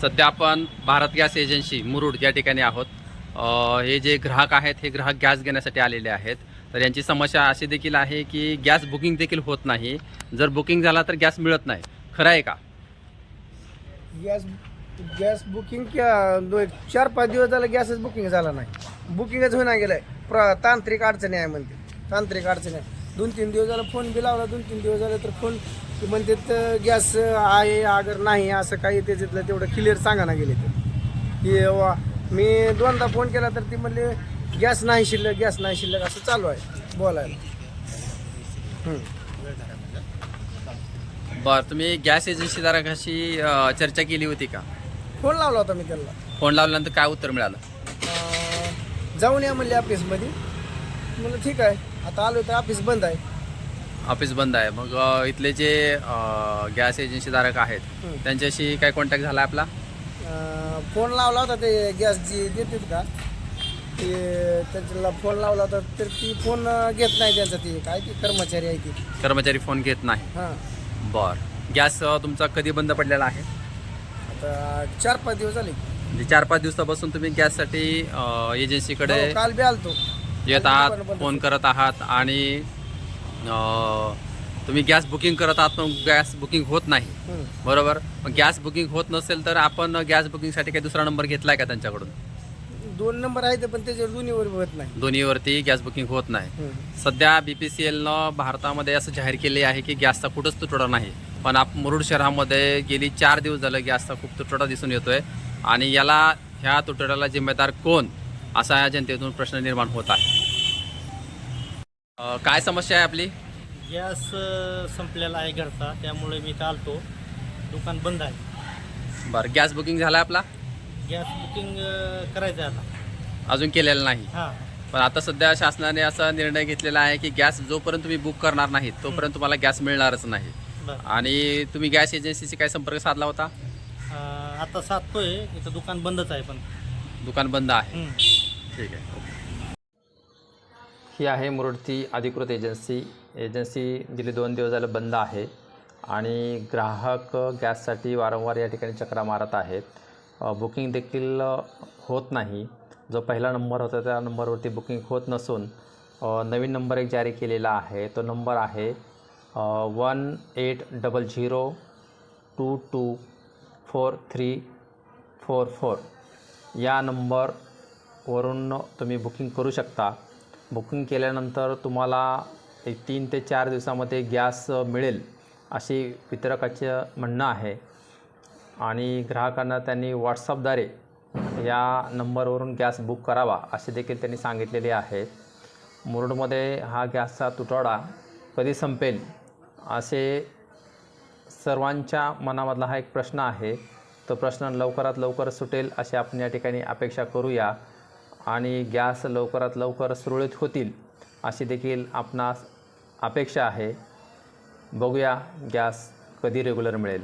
सध्या आपण Bharat gas agency Murud या ठिकाणी आहोत। हे जे ग्राहक आहेत हे ग्राहक गॅस घेण्यासाठी आलेले आहेत। तर यांची समस्या अशी देखील आहे की गॅस बुकिंग देखील होत नाही। जर बुकिंग झाला तर गॅस मिळत नाही। खरं आहे का? गॅस बुकिंग 4-5 दिवस झालं गॅसच बुकिंग झाला नाही। बुकिंगच होईना गेलंय। तांत्रिक अडचणी आहे म्हणते, तांत्रिक अडचणी आहे। 2-3 दिवस झालं फोन बी लावला, 2-3 दिवस झाले तर फोन म्हणतात गॅस आहे अगर नाही असं काही त्याच्यातलं तेवढं क्लिअर सांगा ना गेले तर की मी 2दा फोन केला तर ती म्हणले गॅस नाही शिल्लक, गॅस नाही शिल्लक असं चालू आहे बोलायला। बरं, तुम्ही गॅस एजन्सी धारकाशी चर्चा केली होती का? फोन लावला होता मी त्यांना। फोन लावल्यानंतर काय उत्तर मिळालं? जाऊन या म्हणले ऑफिसमध्ये। म्हणलं ठीक आहे, आता आलो तर ऑफिस बंद आहे। ऑफिस बंद आहे। मग इथले जे गॅस एजन्सी धारक आहेत त्यांच्याशी काय कॉन्टॅक्ट झाला आपला? फोन लावला होता, ते गॅस जी देतात का ते त्यांच्याला फोन लावला होता तर ती फोन घेत नाही त्यांचा, ती काय ती कर्मचारी आहे ती कर्मचारी फोन घेत नाही। हां। बरं, गॅस तुमचा कधी बंद पडलेला आहे? आता 4-5 दिवस झाले। म्हणजे 4-5 दिवसापासून तुम्ही गॅससाठी एजन्सीकडे काल बी आलतो, येत आहात, फोन करत आहात आणि तुम्ही गॅस बुकिंग करत आहात पण गॅस बुकिंग होत नाही, बरोबर? मग गॅस बुकिंग होत नसेल तर आपण गॅस बुकिंगसाठी काही दुसरा नंबर घेतला आहे का त्यांच्याकडून? 2 नंबर आहेत पण त्याच्यावर दोन्हीवर होत नाही, दोन्हीवरती गॅस बुकिंग होत नाही। सध्या BPCLनं भारतामध्ये असं जाहीर केले आहे की गॅसचा कुठंच तुटवडा नाही, पण मुरुड शहरामध्ये गेली 4 दिवस झालं गॅसचा खूप तुटवडा दिसून येतोय आणि ह्या तुटवड्याला जिम्मेदार कोण असा या जनतेतून प्रश्न निर्माण होत आहे। काय समस्या आहे आपली? गॅस संपलेला आहे घरचा, त्यामुळे मी इथं आलतो। दुकान बंद आहे। बरं, गॅस बुकिंग झाला आपला? गॅस बुकिंग करायचं आहे आता, अजून केलेलं नाही। हां। पण आता सध्या शासनाने असा निर्णय घेतलेला आहे की गॅस जोपर्यंत तुम्ही बुक करणार नाहीत तोपर्यंत तुम्हाला गॅस मिळणारच नाही। बरं, आणि तुम्ही गॅस एजन्सीशी काय संपर्क साधला होता? आता साधतोय, इथं दुकान बंदच आहे पण। दुकान बंद आहे, ठीक आहे। ही आहे मुरुडची अधिकृत एजन्सी गेली 2 दिवस झालं बंद आहे आणि ग्राहक गॅससाठी वारंवार या ठिकाणी चक्रा मारत आहेत। बुकिंग देखील होत नाही। जो पहिला नंबर होता त्या नंबरवरती बुकिंग होत नसून नवीन नंबर एक जारी केलेला आहे। तो नंबर आहे 1800224344। या नंबरवरून तुम्ही बुकिंग करू शकता। बुकिंग केल्यानंतर तुम्हाला 3 ते 4 दिवसामध्ये गॅस मिळेल अशी वितरकाचं म्हणणं आहे आणि ग्राहकांना त्यांनी व्हॉट्सअपद्वारे या नंबरवरून गॅस बुक करावा असे देखील त्यांनी सांगितलेले आहे। मुरुडमध्ये हा गॅसचा तुटवडा कधी संपेल असे सर्वांच्या मनामधला हा एक प्रश्न आहे। तो प्रश्न लवकरात लवकर सुटेल अशी आपण या ठिकाणी अपेक्षा करूया आणि गॅस लवकरात लवकर सुरळीत होतील अशी देखील आपणास अपेक्षा आहे। बघूया गॅस कधी रेग्युलर मिळेल।